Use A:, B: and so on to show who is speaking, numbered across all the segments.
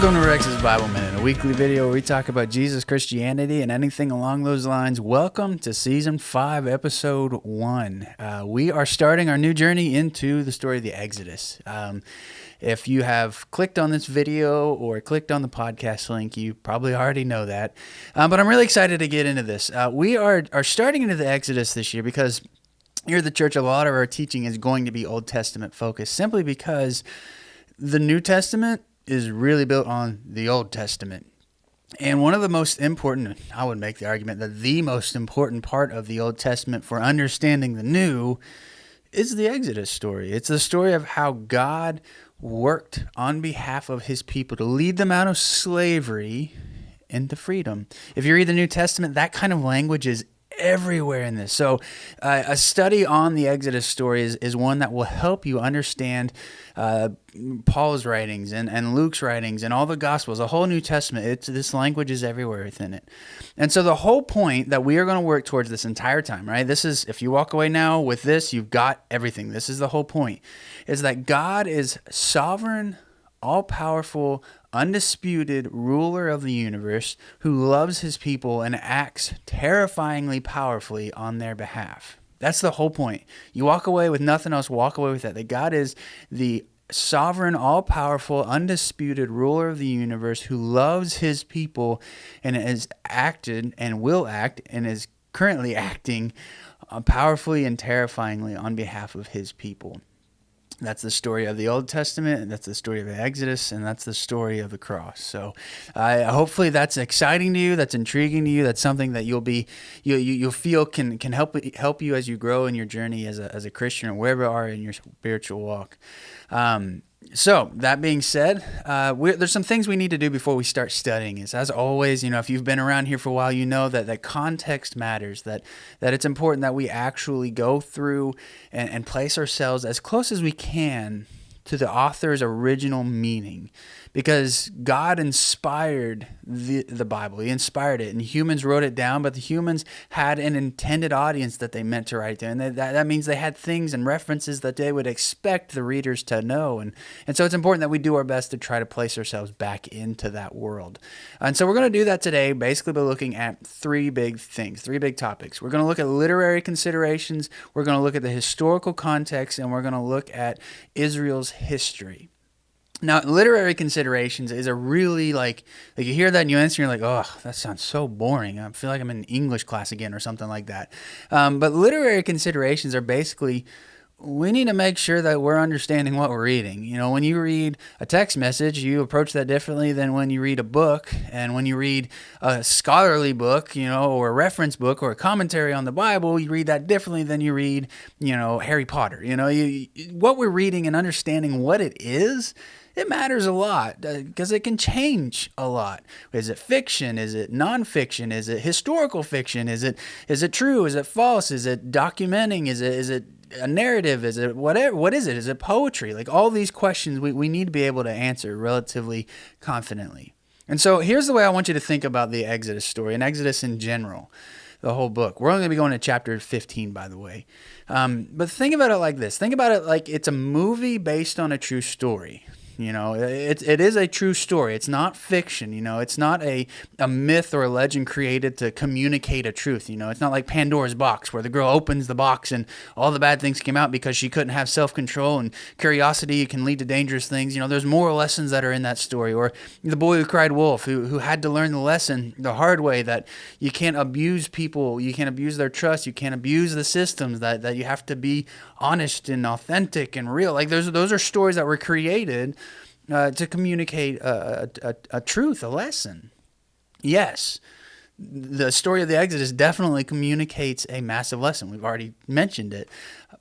A: Welcome to Rex's Bible Minute, a weekly video where we talk about Jesus, Christianity, and anything along those lines. Welcome to Season 5, Episode 1. We are starting our new journey into the story of the Exodus. If you have clicked on this video or clicked on the podcast link, you probably already know that. But I'm really excited to get into this. We are starting into the Exodus this year because here at the church, a lot of our teaching is going to be Old Testament focused, simply because the New Testament is really built on the Old Testament. And one of the most important, I would make the argument that the most important part of the Old Testament for understanding the New is the Exodus story. It's the story of how God worked on behalf of his people to lead them out of slavery into freedom. If you read the New Testament, that kind of language is everywhere in this. So a study on the Exodus story is one that will help you understand Paul's writings and Luke's writings and all the Gospels, the whole New Testament. This language is everywhere within it. And so the whole point that we are going to work towards this entire time, right? This is, if you walk away now with this, you've got everything. This is the whole point, is that God is sovereign, all-powerful, undisputed ruler of the universe who loves his people and acts terrifyingly powerfully on their behalf. That's the whole point. You walk away with nothing else, walk away with that God is the sovereign, all-powerful, undisputed ruler of the universe who loves his people and has acted and will act and is currently acting powerfully and terrifyingly on behalf of his people. That's the story of the Old Testament, and that's the story of the Exodus, and that's the story of the cross. So hopefully that's exciting to you, that's intriguing to you, that's something that you'll feel can help you as you grow in your journey as a Christian or wherever you are in your spiritual walk. So that being said, there's some things we need to do before we start studying. As always, if you've been around here for a while, you know that context matters, that it's important that we actually go through and place ourselves as close as we can to the author's original meaning, because God inspired the Bible. He inspired it, and humans wrote it down, but the humans had an intended audience that they meant to write down. And that means they had things and references that they would expect the readers to know. And so it's important that we do our best to try to place ourselves back into that world. And so we're going to do that today, basically by looking at three big things, three big topics. We're going to look at literary considerations, we're going to look at the historical context, and we're going to look at Israel's history. Now, literary considerations is a really like you hear that and you answer, and you're like, oh, that sounds so boring. I feel like I'm in English class again or something like that. But literary considerations are basically, we need to make sure that we're understanding what we're reading. When you read a text message, you approach that differently than when you read a book. And when you read a scholarly book, or a reference book or a commentary on the Bible, you read that differently than you read, Harry Potter. What we're reading and understanding what it is, it matters a lot because it can change a lot. Is it fiction? Is it nonfiction? Is it historical fiction? Is it true? Is it false? Is it documenting? Is it a narrative? Is it whatever? What is it? Is it poetry? Like all these questions we need to be able to answer relatively confidently. And so here's the way I want you to think about the Exodus story and Exodus in general, the whole book. We're only going to be going to chapter 15, by the way. But think about it like this. Think about it like it's a movie based on a true story. It is a true story. It's not fiction. It's not a myth or a legend created to communicate a truth. It's not like Pandora's box, where the girl opens the box and all the bad things came out because she couldn't have self-control, and curiosity can lead to dangerous things. There's moral lessons that are in that story. Or the boy who cried wolf, who had to learn the lesson the hard way, that you can't abuse people, you can't abuse their trust, you can't abuse the systems, that you have to be honest and authentic and real. Like those are stories that were created to communicate a truth, a lesson. Yes, the story of the Exodus definitely communicates a massive lesson. We've already mentioned it.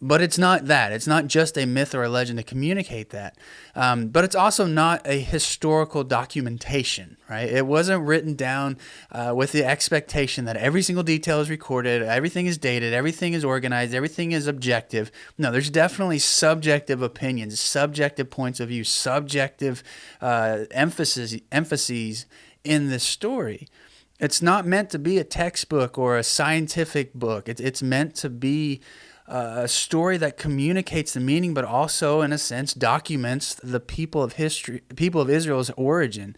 A: But it's not that. It's not just a myth or a legend to communicate that. But it's also not a historical documentation, right? It wasn't written down with the expectation that every single detail is recorded, everything is dated, everything is organized, everything is objective. No, there's definitely subjective opinions, subjective points of view, subjective emphases in this story. It's not meant to be a textbook or a scientific book. It's meant to be a story that communicates the meaning, but also, in a sense, documents the people of Israel's origin.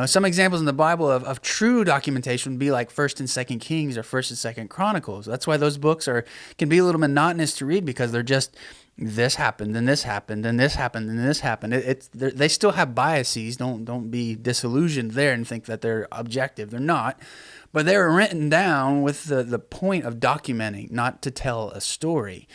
A: Some examples in the Bible of true documentation would be like First and Second Kings or First and Second Chronicles. That's why those books can be a little monotonous to read, because they're just this happened and this happened and this happened and this happened. They still have biases. Don't be disillusioned there and think that they're objective. They're not. But they were written down with the point of documenting, not to tell a story.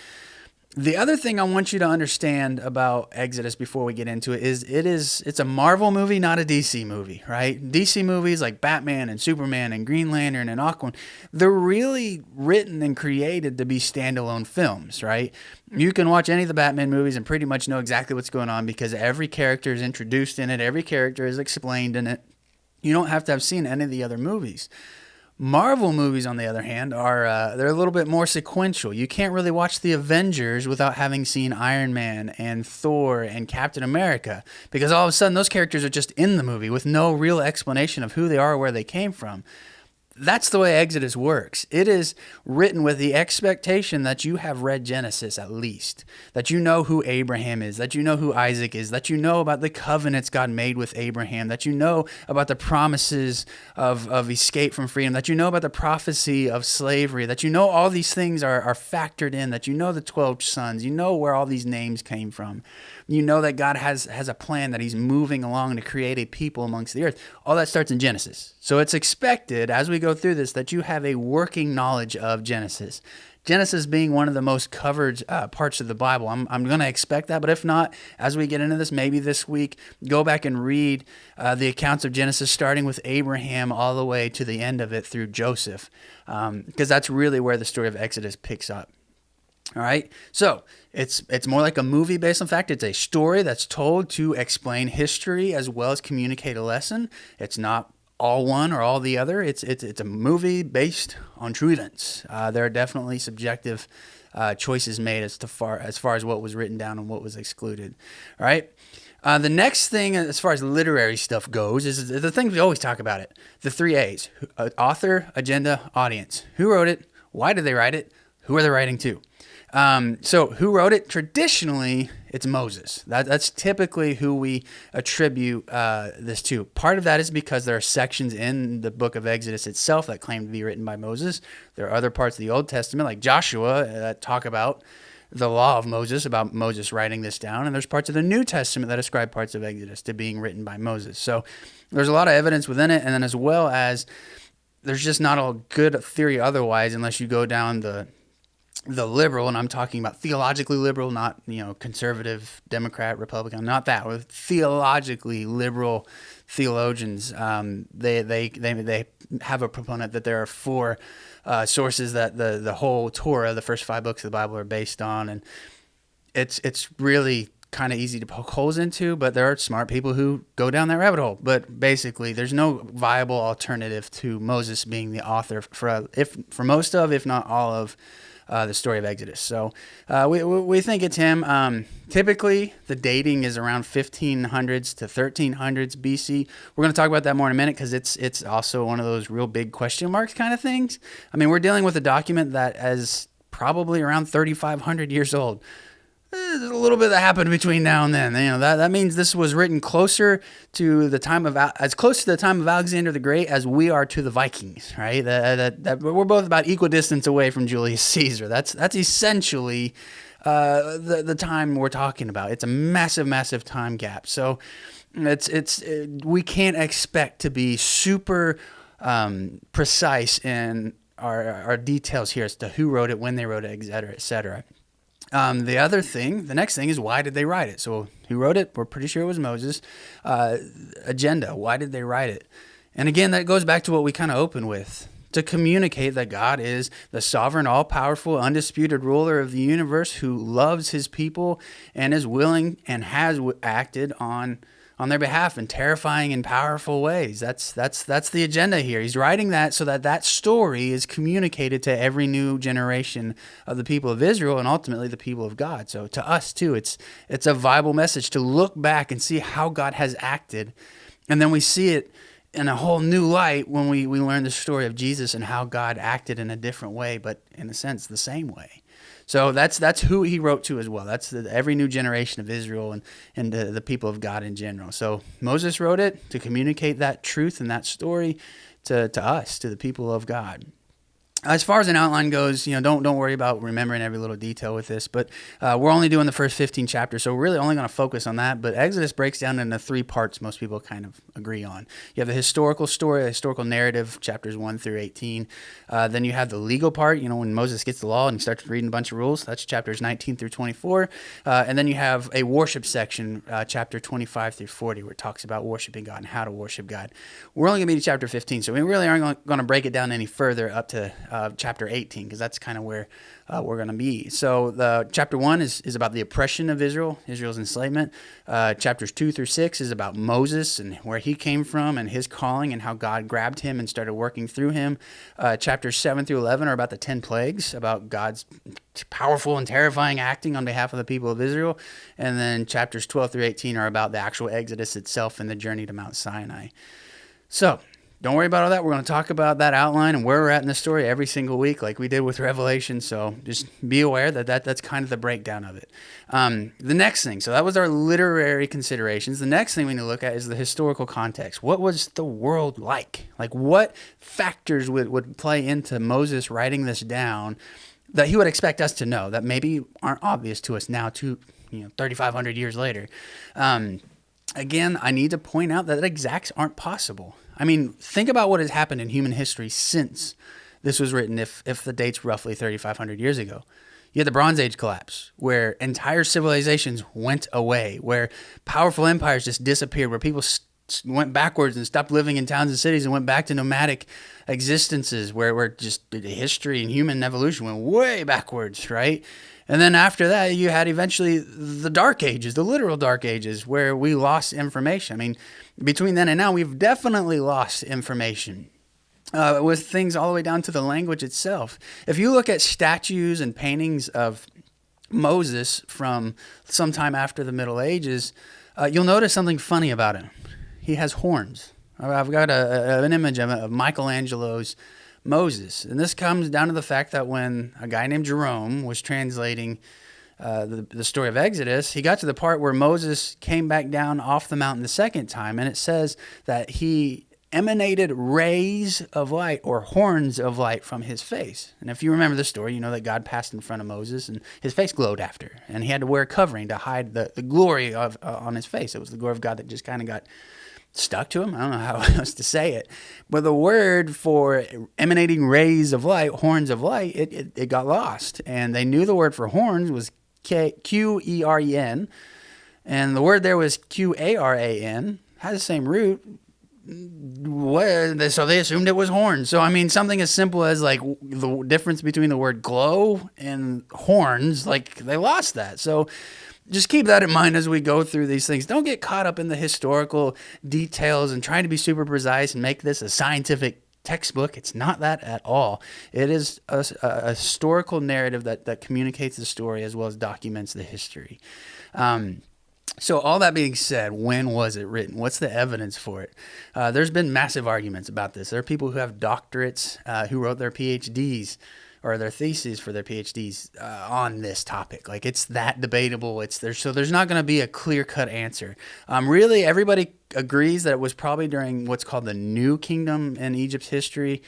A: The other thing I want you to understand about Exodus before we get into it is it's a Marvel movie, not a DC movie, right? DC movies like Batman and Superman and Green Lantern and Aquaman, they're really written and created to be standalone films, right? You can watch any of the Batman movies and pretty much know exactly what's going on, because every character is introduced in it, every character is explained in it. You don't have to have seen any of the other movies. Marvel movies, on the other hand, they're a little bit more sequential. You can't really watch the Avengers without having seen Iron Man and Thor and Captain America, because all of a sudden those characters are just in the movie with no real explanation of who they are or where they came from. That's the way Exodus works. It is written with the expectation that you have read Genesis at least, that you know who Abraham is, that you know who Isaac is, that you know about the covenants God made with Abraham, that you know about the promises of escape from freedom, that you know about the prophecy of slavery, that you know all these things are factored in, that you know the 12 sons, you know where all these names came from. You know that God has a plan, that he's moving along to create a people amongst the earth. All that starts in Genesis. So it's expected, as we go through this, that you have a working knowledge of Genesis. Genesis being one of the most covered parts of the Bible. I'm going to expect that, but if not, as we get into this, maybe this week, go back and read the accounts of Genesis, starting with Abraham all the way to the end of it through Joseph, because that's really where the story of Exodus picks up. All right, so it's more like a movie based on fact. It's a story that's told to explain history as well as communicate a lesson. It's not all one or all the other. It's a movie based on true events. There are definitely subjective choices made as far as what was written down and what was excluded. All right. The next thing, as far as literary stuff goes, is the things we always talk about it. The 3 A's: author, agenda, audience. Who wrote it? Why did they write it? Who are they writing to? So who wrote it? Traditionally, it's Moses. That's typically who we attribute this to. Part of that is because there are sections in the book of Exodus itself that claim to be written by Moses. There are other parts of the Old Testament, like Joshua, that talk about the law of Moses, about Moses writing this down. And there's parts of the New Testament that ascribe parts of Exodus to being written by Moses. So there's a lot of evidence within it. And then as well as there's just not a good theory otherwise, unless you go down the liberal, and I'm talking about theologically liberal, not conservative, Democrat, Republican, not that. With theologically liberal theologians, they have a proponent that there are 4 sources that the whole Torah, the first 5 books of the Bible, are based on, and it's really kind of easy to poke holes into, but there are smart people who go down that rabbit hole. But basically, there's no viable alternative to Moses being the author for most of, if not all of, the story of Exodus. So we think it's him. Typically, the dating is around 1500s to 1300s BC. We're going to talk about that more in a minute, because it's also one of those real big question marks kind of things. I mean, we're dealing with a document that is probably around 3,500 years old. There's a little bit that happened between now and then. That means this was written closer to the time of as close to the time of Alexander the Great as we are to the Vikings, right? That we're both about equal distance away from Julius Caesar. That's essentially the time we're talking about. It's a massive time gap. So we can't expect to be super precise in our details here as to who wrote it, when they wrote it, et cetera, et cetera. The next thing is, why did they write it? So who wrote it? We're pretty sure it was Moses. Agenda, why did they write it? And again, that goes back to what we kind of opened with, to communicate that God is the sovereign, all-powerful, undisputed ruler of the universe who loves his people and is willing and has acted on their behalf in terrifying and powerful ways. That's the agenda here. He's writing that so that story is communicated to every new generation of the people of Israel and ultimately the people of God. So to us too, it's a viable message to look back and see how God has acted. And then we see it in a whole new light when we learn the story of Jesus and how God acted in a different way, but in a sense, the same way. So that's who he wrote to as well. That's every new generation of Israel and the people of God in general. So Moses wrote it to communicate that truth and that story to us, to the people of God. As far as an outline goes, don't worry about remembering every little detail with this, but we're only doing the first 15 chapters, so we're really only going to focus on that. But Exodus breaks down into 3 parts most people kind of agree on. You have the historical story, the historical narrative, chapters 1 through 18. Then you have the legal part, when Moses gets the law and he starts reading a bunch of rules. That's chapters 19 through 24. And then you have a worship section, chapter 25 through 40, where it talks about worshiping God and how to worship God. We're only going to be to chapter 15, so we really aren't going to break it down any further up to chapter 18, because that's kind of where we're going to be. So the chapter 1 is about the oppression of Israel's enslavement. Chapters 2 through 6 is about Moses and where he came from and his calling and how God grabbed him and started working through him. Chapters 7 through 11 are about the 10 plagues, about God's powerful and terrifying acting on behalf of the people of Israel. And then chapters 12 through 18 are about the actual Exodus itself and the journey to Mount Sinai. So don't worry about all that. We're going to talk about that outline and where we're at in the story every single week like we did with Revelation. So just be aware that's kind of the breakdown of it. The next thing, so that was our literary considerations. The next thing we need to look at is the historical context. What was the world like? Like what factors would play into Moses writing this down that he would expect us to know that maybe aren't obvious to us now 3,500 years later. Again, I need to point out that exacts aren't possible. I mean, think about what has happened in human history since this was written, if the date's roughly 3,500 years ago. You had the Bronze Age collapse, where entire civilizations went away, where powerful empires just disappeared, where people went backwards and stopped living in towns and cities and went back to nomadic existences, where just history and human evolution went way backwards, right? And then after that, you had eventually the Dark Ages, the literal Dark Ages, where we lost information. I mean, between then and now, we've definitely lost information with things all the way down to the language itself. If you look at statues and paintings of Moses from sometime after the Middle Ages, you'll notice something funny about him. He has horns. I've got an image of Michelangelo's Moses. And this comes down to the fact that when a guy named Jerome was translating the story of Exodus, he got to the part where Moses came back down off the mountain the second time, and it says that he emanated rays of light or horns of light from his face. And if you remember the story, you know that God passed in front of Moses and his face glowed after, and he had to wear a covering to hide the glory of on his face. It was the glory of God that just kind of got stuck to him. I don't know how else to say it. But the word for emanating rays of light, horns of light, it got lost. And they knew the word for horns was Qeren, and the word there was Qaran, has the same root. So they assumed it was horns. So, I mean, something as simple as like the difference between the word glow and horns, like they lost that. So just keep that in mind as we go through these things. Don't get caught up in the historical details and trying to be super precise and make this a scientific textbook. It's not that at all. It is a historical narrative that communicates the story as well as documents the history. So all that being said, when was it written? What's the evidence for it? There's been massive arguments about this. There are people who have doctorates who wrote their PhDs or their theses for their PhDs on this topic. Like, it's that debatable. So there's not going to be a clear-cut answer. Really, everybody agrees that it was probably during what's called the New Kingdom in Egypt's history.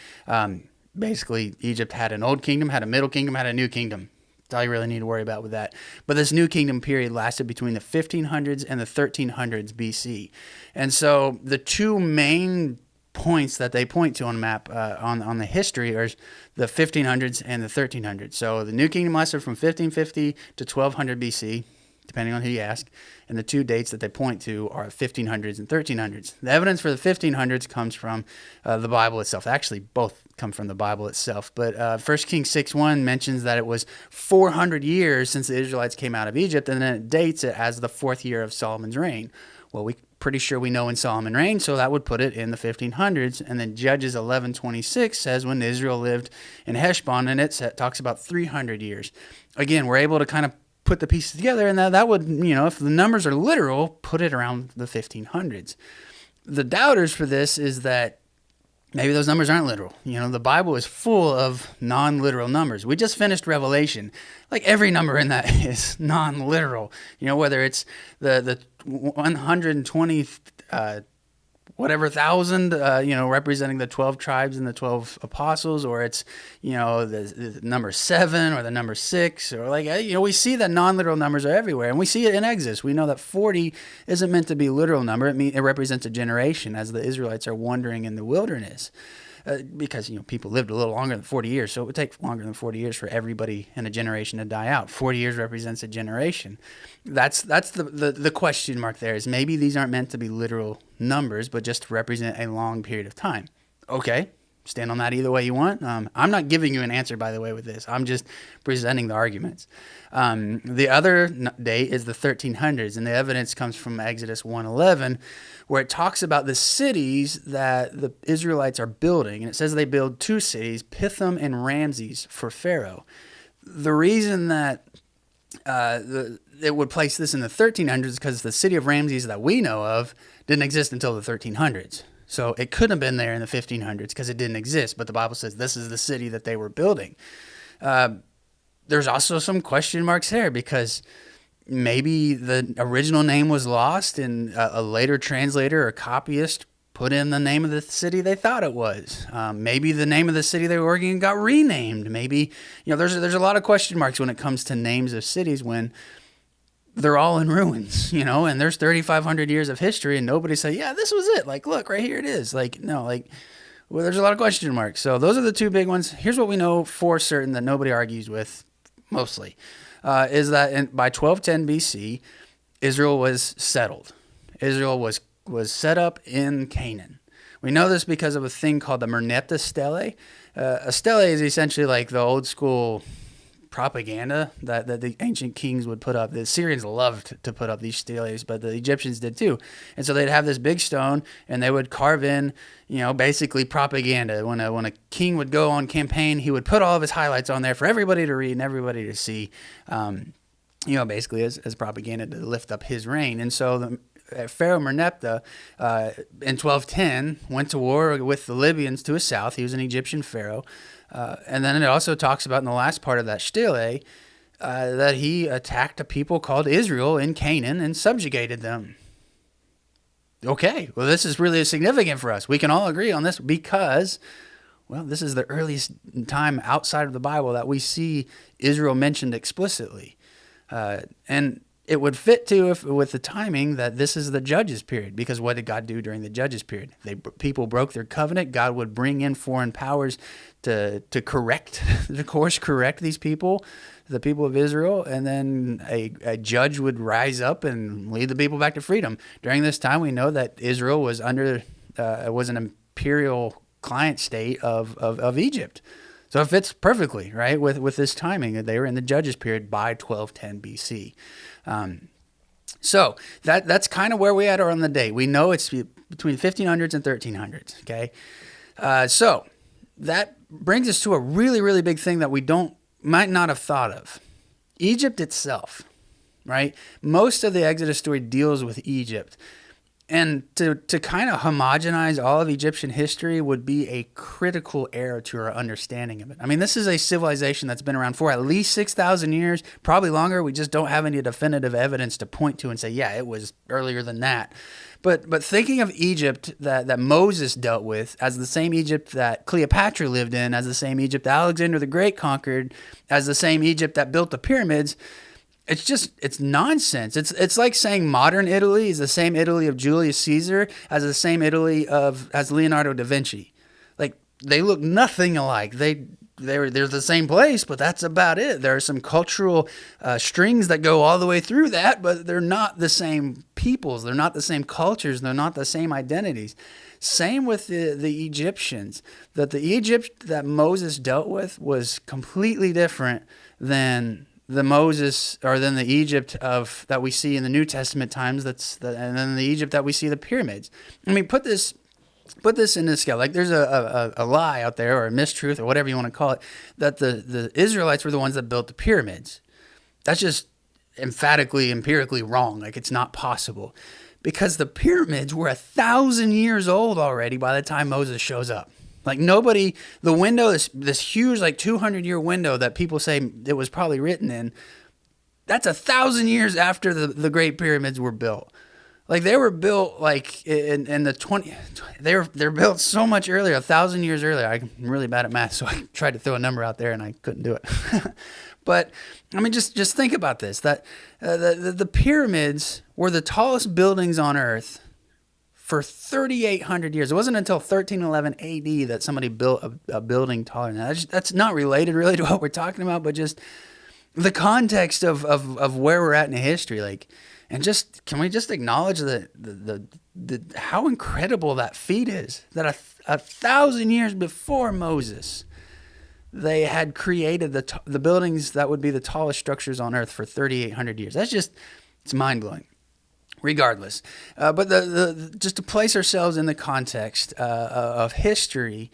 A: Basically, Egypt had an old kingdom, had a middle kingdom, had a new kingdom. That's all you really need to worry about with that. But this New Kingdom period lasted between the 1500s and the 1300s BC. And so the two main points that they point to on the map on the history are the 1500s and the 1300s. So the New Kingdom lasted from 1550 to 1200 BC, depending on who you ask. And the two dates that they point to are 1500s and 1300s. The evidence for the 1500s comes from the Bible itself. Actually, both come from the Bible itself. But 1 Kings 6:1 mentions that it was 400 years since the Israelites came out of Egypt, and then it dates it as the 4th year of Solomon's reign. Well, we're pretty sure we know when Solomon reigned, so that would put it in the 1500s. And then Judges 11:26 says when Israel lived in Heshbon, and it talks about 300 years. Again, we're able to kind of put the pieces together, and that would, if the numbers are literal, put it around the 1500s. the doubters for this is that maybe those numbers aren't literal. The Bible is full of non-literal numbers. We just finished Revelation. Like every number in that is non-literal. Whether it's the 120 whatever thousand, representing the 12 tribes and the 12 apostles, or it's, the number 7 or the number 6, or we see that non-literal numbers are everywhere, and we see it in Exodus. We know that 40 isn't meant to be a literal number. It represents a generation as the Israelites are wandering in the wilderness. Because people lived a little longer than 40 years, so it would take longer than 40 years for everybody in a generation to die out. 40 years represents a generation. That's the question mark there, is maybe these aren't meant to be literal numbers, but just to represent a long period of time. Okay, stand on that either way you want. I'm not giving you an answer, by the way, with this. I'm just presenting the arguments. The other date is the 1300s, and the evidence comes from Exodus 1:11, where it talks about the cities that the Israelites are building. And it says they build 2 cities, Pithom and Ramses, for Pharaoh. The reason that it would place this in the 1300s is because the city of Ramses that we know of didn't exist until the 1300s. So it couldn't have been there in the 1500s because it didn't exist. But the Bible says this is the city that they were building. There's also some question marks there, because maybe the original name was lost and a later translator or copyist put in the name of the city they thought it was. Maybe the name of the city they were working in got renamed. Maybe, there's a lot of question marks when it comes to names of cities when they're all in ruins, and there's 3,500 years of history and nobody say, yeah, this was it. Like, look, right here it is. Well, there's a lot of question marks. So those are the 2 big ones. Here's what we know for certain that nobody argues with mostly. Is that by 1210 BC, Israel was settled. Israel was set up in Canaan. We know this because of a thing called the Merneptah Stele. A stele is essentially like the old school propaganda that the ancient kings would put up. The Syrians loved to put up these steles, but the Egyptians did too. And so they'd have this big stone, and they would carve in, basically propaganda. When a king would go on campaign, he would put all of his highlights on there for everybody to read and everybody to see, basically as propaganda to lift up his reign. And so Pharaoh Merneptah in 1210 went to war with the Libyans to his south. He was an Egyptian pharaoh. And then it also talks about in the last part of that stele that he attacked a people called Israel in Canaan and subjugated them. Okay, well, this is really significant for us. We can all agree on this because, well, this is the earliest time outside of the Bible that we see Israel mentioned explicitly. And it would fit too with the timing that this is the Judges period, because what did God do during the Judges period? People broke their covenant. God would bring in foreign powers to correct these people, the people of Israel, and then a judge would rise up and lead the people back to freedom. During this time, we know that Israel was was an imperial client state of Egypt. So it fits perfectly, right, with this timing. They were in the Judges period by 1210 BC. So that's kind of where we are on the date. We know it's between 1500s and 1300s, okay? So that brings us to a really, really big thing that we might not have thought of. Egypt itself, right? Most of the Exodus story deals with Egypt. And to kind of homogenize all of Egyptian history would be a critical error to our understanding of it. I mean, this is a civilization that's been around for at least 6,000 years, probably longer. We just don't have any definitive evidence to point to and say, yeah, it was earlier than that. But thinking of Egypt that Moses dealt with as the same Egypt that Cleopatra lived in, as the same Egypt that Alexander the Great conquered, as the same Egypt that built the pyramids, it's nonsense. It's like saying modern Italy is the same Italy of Julius Caesar as the same Italy as Leonardo da Vinci. Like, they look nothing alike. They're the same place, but that's about it. There are some cultural strings that go all the way through that, but they're not the same peoples. They're not the same cultures. They're not the same identities. Same with the Egyptians. That the Egypt that Moses dealt with was completely different than the Egypt that we see in the New Testament times. And then the Egypt that we see the pyramids. I mean, put this into scale. Like, there's a lie out there, or a mistruth, or whatever you want to call it, that the Israelites were the ones that built the pyramids. That's just emphatically, empirically wrong. Like, it's not possible. because the pyramids were 1,000 years old already by the time Moses shows up. Like nobody, the window, this huge like 200-year window that people say it was probably written in, that's 1,000 years after the Great Pyramids were built. Like they were built like in the 20, they're built so much earlier, 1,000 years earlier. I'm really bad at math, so I tried to throw a number out there and I couldn't do it. But I mean, just think about this: that the pyramids were the tallest buildings on Earth for 3,800 years. It wasn't until 1311 AD that somebody built a building taller than that. That's not related really to what we're talking about, but just the context of where we're at in history, like. And just can we just acknowledge the how incredible that feat is? That a 1,000 years before Moses, they had created the buildings that would be the tallest structures on Earth for 3,800 years. It's mind blowing. Regardless, but just to place ourselves in the context of history,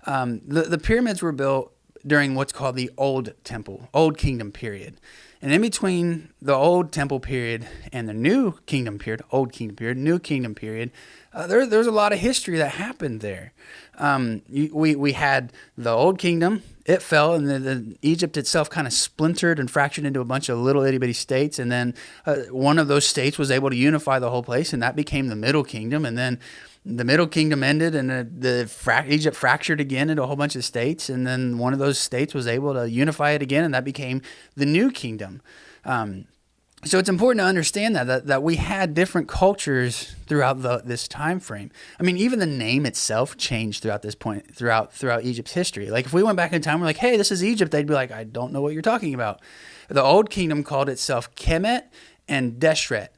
A: the pyramids were built during what's called the Old Kingdom period. And in between the Old Temple period and the New Kingdom period, Old Kingdom period, New Kingdom period, there's a lot of history that happened there. We had the Old Kingdom, it fell, and Egypt itself kind of splintered and fractured into a bunch of little itty bitty states. And then one of those states was able to unify the whole place, and that became the Middle Kingdom. And then the Middle Kingdom ended, and Egypt fractured again into a whole bunch of states. And then one of those states was able to unify it again, and that became the New Kingdom. So it's important to understand that we had different cultures throughout this time frame. I mean, even the name itself changed throughout this point, throughout Egypt's history. Like if we went back in time, we're like, hey, this is Egypt, they'd be like, I don't know what you're talking about. The Old Kingdom called itself Kemet and Deshret.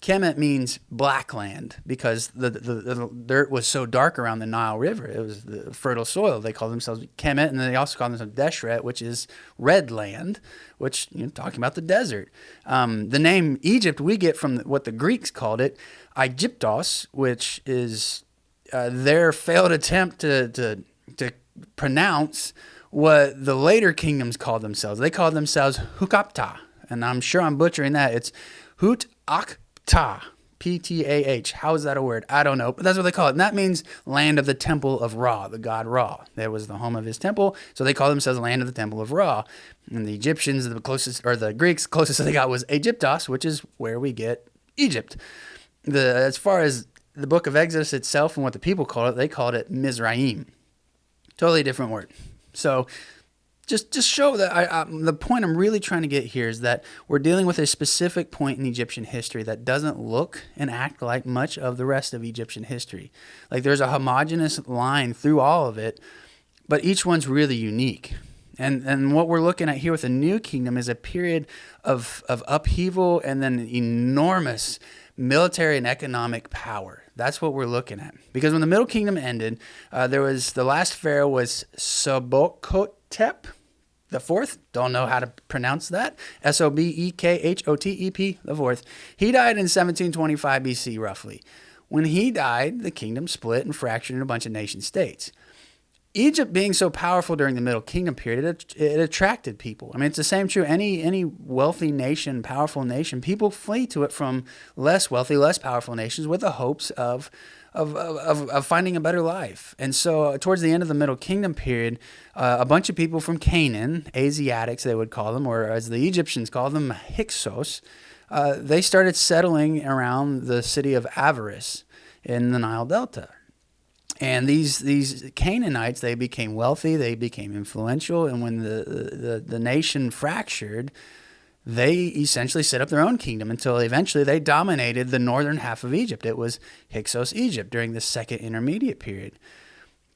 A: Kemet means black land because the dirt was so dark around the Nile River. It was the fertile soil. They called themselves Kemet, and then they also called themselves Deshret, which is red land, which, talking about the desert. The name Egypt we get from what the Greeks called it, Aegyptos, which is their failed attempt to pronounce what the later kingdoms called themselves. They called themselves Hukapta, and I'm sure I'm butchering that. It's Hut-Ak Ta, P-T-A-H. How is that a word? I don't know, but that's what they call it. And that means land of the temple of Ra, the god Ra. That was the home of his temple, so they call themselves land of the temple of Ra. And the Egyptians, the closest, or the Greeks, closest they got was Aegyptos, which is where we get Egypt. As far as the book of Exodus itself and what the people call it, they called it Mizraim. Totally different word. So just show that the point I'm really trying to get here is that we're dealing with a specific point in Egyptian history that doesn't look and act like much of the rest of Egyptian history. Like there's a homogeneous line through all of it, but each one's really unique. And what we're looking at here with the New Kingdom is a period of upheaval and then enormous military and economic power. That's what we're looking at. Because when the Middle Kingdom ended, the last pharaoh was Sobekotep the fourth. Don't know how to pronounce that. Sobekhotep the fourth. He died in 1725 BC, roughly. When he died, the kingdom split and fractured into a bunch of nation states. Egypt being so powerful during the Middle Kingdom period, it attracted people. I mean, it's the same true. Any wealthy nation, powerful nation, people flee to it from less wealthy, less powerful nations with the hopes of finding a better life. And so towards the end of the Middle Kingdom period, a bunch of people from Canaan, Asiatics they would call them, or as the Egyptians called them, Hyksos, they started settling around the city of Avaris in the Nile Delta. And these Canaanites, they became wealthy, they became influential, and when the nation fractured, they essentially set up their own kingdom until eventually they dominated the northern half of Egypt. It was Hyksos Egypt during the Second Intermediate period.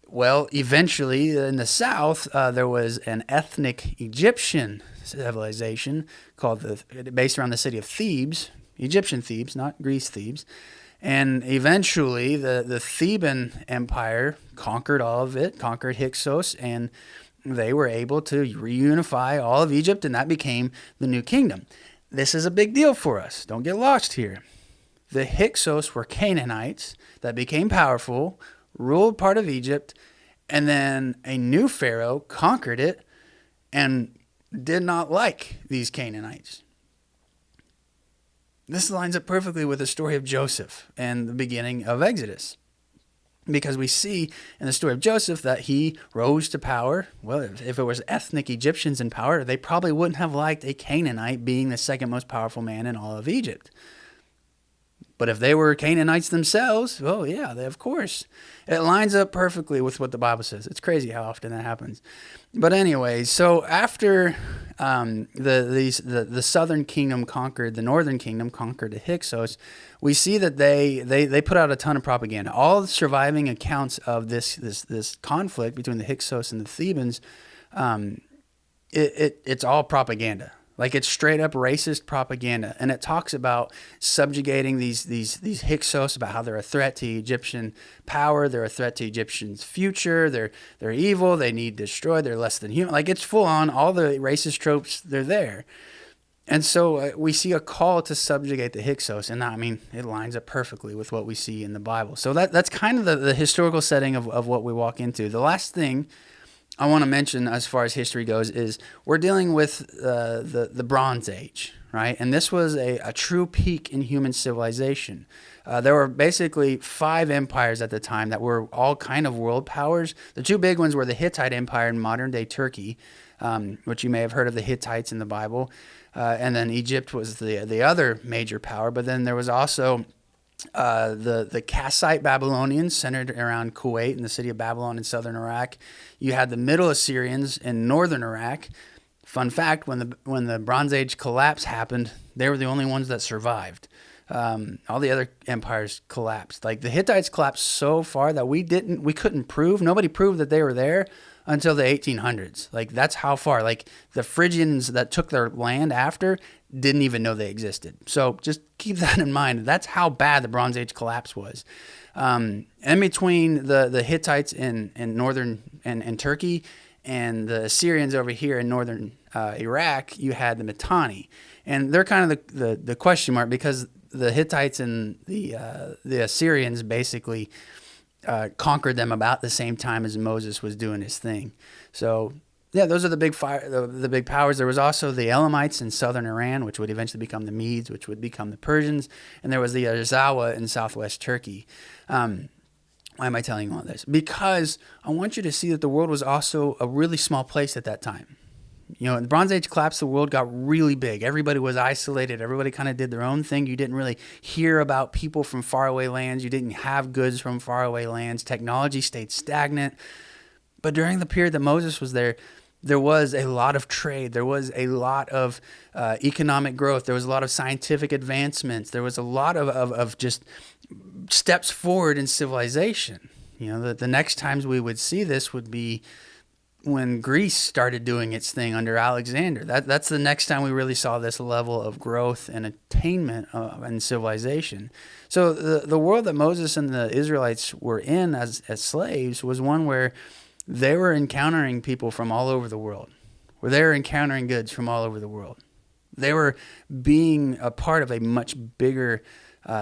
A: Well, eventually in the south, there was an ethnic Egyptian civilization based around the city of Thebes, Egyptian Thebes, not Greece Thebes. And eventually the Theban Empire conquered all of it, conquered Hyksos, and they were able to reunify all of Egypt, and that became the New Kingdom. This is a big deal for us. Don't get lost here. The Hyksos were Canaanites that became powerful, ruled part of Egypt, and then a new pharaoh conquered it and did not like these Canaanites. This lines up perfectly with the story of Joseph and the beginning of Exodus. Because we see in the story of Joseph that he rose to power. Well, if it was ethnic Egyptians in power, they probably wouldn't have liked a Canaanite being the second most powerful man in all of Egypt. But if they were Canaanites themselves, well, yeah, of course. It lines up perfectly with what the Bible says. It's crazy how often that happens. But anyway, so after the southern kingdom conquered, the northern kingdom conquered the Hyksos, we see that they put out a ton of propaganda. All the surviving accounts of this conflict between the Hyksos and the Thebans, it's all propaganda. Like, it's straight up racist propaganda, and it talks about subjugating these Hyksos, about how they're a threat to Egyptian power, they're a threat to Egyptians' future, they're evil, they need destroyed, they're less than human. Like, it's full on, all the racist tropes, they're there. And so we see a call to subjugate the Hyksos, and I mean, it lines up perfectly with what we see in the Bible. So that's kind of the historical setting of what we walk into. The last thing I want to mention as far as history goes is we're dealing with the Bronze Age, right? And this was a true peak in human civilization. There were basically 5 empires at the time that were all kind of world powers. The 2 big ones were the Hittite Empire in modern-day Turkey, which you may have heard of the Hittites in the Bible. And then Egypt was the other major power. But then there was also the Kassite Babylonians centered around Kuwait and the city of Babylon in southern Iraq. You had the Middle Assyrians in northern Iraq. Fun fact, when the Bronze Age collapse happened, they were the only ones that survived. All the other empires collapsed. Like, the Hittites collapsed so far that we couldn't prove, nobody proved that they were there until the 1800s. Like, that's how far. Like, the Phrygians that took their land after didn't even know they existed. So just keep that in mind. That's how bad the Bronze Age collapse was. In between the Hittites in northern and Turkey and the Assyrians over here in northern Iraq, you had the Mitanni. And they're kind of the question mark, because the Hittites and the Assyrians basically conquered them about the same time as Moses was doing his thing. So yeah, those are the big big powers. There was also the Elamites in southern Iran, which would eventually become the Medes, which would become the Persians, and there was the Arzawa in southwest Turkey. Why am I telling you all this? Because I want you to see that the world was also a really small place at that time. You know, the Bronze Age collapsed, the world got really big. Everybody was isolated. Everybody kind of did their own thing. You didn't really hear about people from faraway lands. You didn't have goods from faraway lands. Technology stayed stagnant. But during the period that Moses was there was a lot of trade. There was a lot of economic growth. There was a lot of scientific advancements. There was a lot of just steps forward in civilization. You know, the next times we would see this would be when Greece started doing its thing under Alexander. That's the next time we really saw this level of growth and attainment in civilization. So the world that Moses and the Israelites were in as slaves was one where they were encountering people from all over the world, where they were encountering goods from all over the world. They were being a part of a much bigger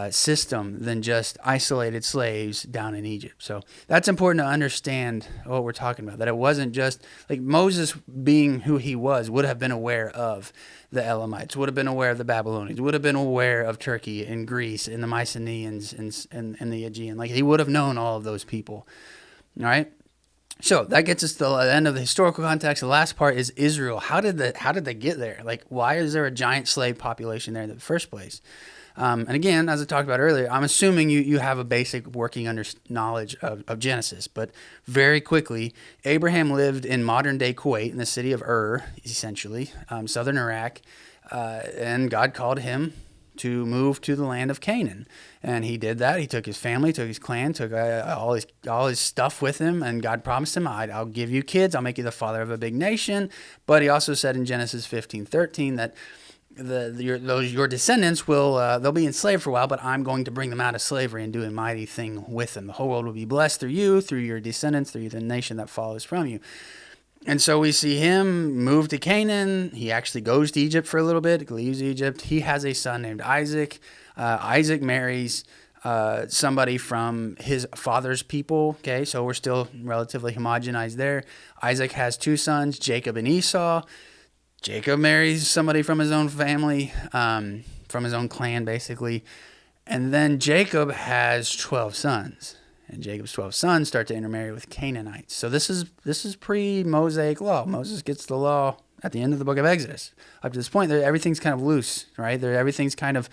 A: system than just isolated slaves down in Egypt. So that's important to understand what we're talking about, that it wasn't just like Moses, being who he was, would have been aware of the Elamites, would have been aware of the Babylonians, would have been aware of Turkey and Greece and the Mycenaeans and the Aegean. Like, he would have known all of those people. All right. So that gets us to the end of the historical context. The last part is Israel. How did they get there? Like, why is there a giant slave population there in the first place? And again, as I talked about earlier, I'm assuming you have a basic working knowledge of Genesis. But very quickly, Abraham lived in modern-day Kuwait in the city of Ur, essentially, southern Iraq, and God called him to move to the land of Canaan. And he did that. He took his family, took his clan, took all his stuff with him, and God promised him, I'll give you kids, I'll make you the father of a big nation. But he also said in Genesis 15:13 that your descendants they'll be enslaved for a while, but I'm going to bring them out of slavery and do a mighty thing with them. The whole world will be blessed through you, through your descendants, through the nation that follows from you. And so we see him move to Canaan. He actually goes to Egypt for a little bit, leaves Egypt. He has a son named Isaac. Isaac marries somebody from his father's people. Okay, so we're still relatively homogenized there. Isaac has 2 sons, Jacob and Esau. Jacob marries somebody from his own family. from his own clan, basically. And then Jacob has 12 sons. And Jacob's 12 sons start to intermarry with Canaanites. So this is pre-Mosaic law. Moses gets the law at the end of the book of Exodus. Up to this point, everything's kind of loose, right? Everything's kind of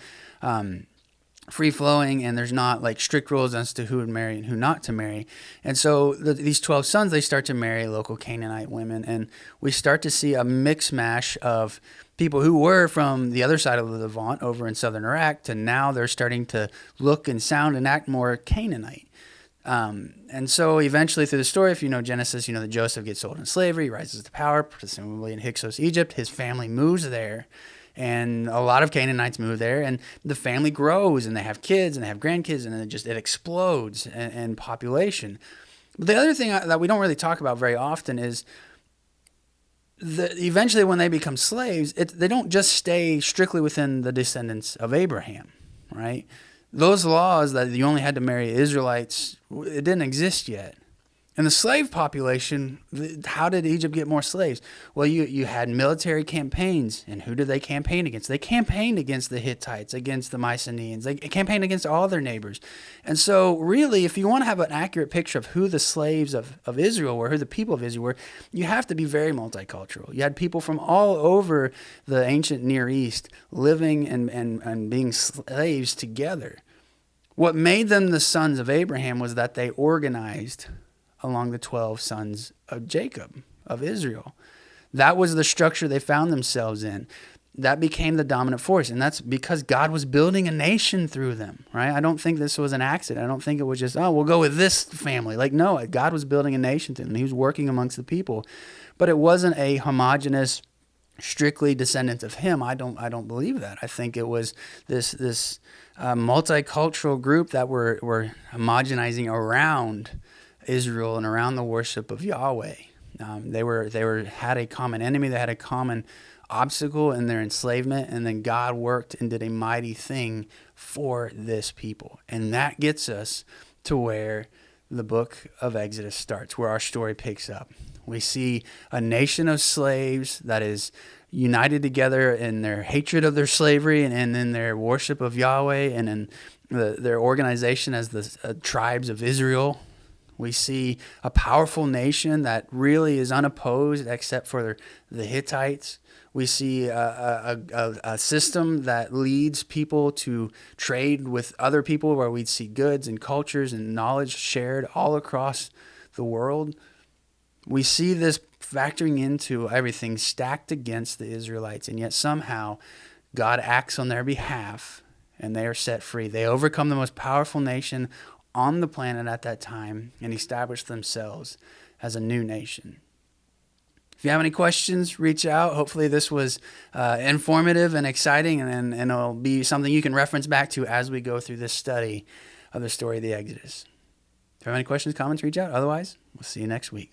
A: free-flowing, and there's not like strict rules as to who would marry and who not to marry. And so these 12 sons, they start to marry local Canaanite women, and we start to see a mix mash of people who were from the other side of the Levant over in southern Iraq to now they're starting to look and sound and act more Canaanite. And so eventually through the story, if you know Genesis, you know that Joseph gets sold in slavery, rises to power, presumably in Hyksos, Egypt. His family moves there. And a lot of Canaanites move there, and the family grows, and they have kids, and they have grandkids, and it explodes in population. But the other thing that we don't really talk about very often is eventually when they become slaves, they don't just stay strictly within the descendants of Abraham, right? Those laws that you only had to marry Israelites, it didn't exist yet. And the slave population, how did Egypt get more slaves? Well, you had military campaigns, and who did they campaign against? They campaigned against the Hittites, against the Mycenaeans. They campaigned against all their neighbors. And so really, if you want to have an accurate picture of who the slaves of Israel were, who the people of Israel were, you have to be very multicultural. You had people from all over the ancient Near East living and being slaves together. What made them the sons of Abraham was that they organized along the 12 sons of Jacob, of Israel. That was the structure they found themselves in. That became the dominant force, and that's because God was building a nation through them, right? I don't think this was an accident. I don't think it was just, we'll go with this family. Like, no, God was building a nation through them. He was working amongst the people. But it wasn't a homogenous, strictly descendants of him. I don't believe that. I think it was this multicultural group that were homogenizing around Israel and around the worship of Yahweh. They had a common enemy. They had a common obstacle in their enslavement, and then God worked and did a mighty thing for this people. And that gets us to where the book of Exodus starts, where our story picks up. We see a nation of slaves that is united together in their hatred of their slavery and in their worship of Yahweh and in their organization as the tribes of Israel. We see a powerful nation that really is unopposed except for the Hittites. We see a system that leads people to trade with other people where we'd see goods and cultures and knowledge shared all across the world. We see this factoring into everything stacked against the Israelites, and yet somehow God acts on their behalf and they are set free. They overcome the most powerful nation on the planet at that time and establish themselves as a new nation. If you have any questions, reach out. Hopefully this was informative and exciting, and it'll be something you can reference back to as we go through this study of the story of the Exodus. If you have any questions, comments, reach out. Otherwise, we'll see you next week.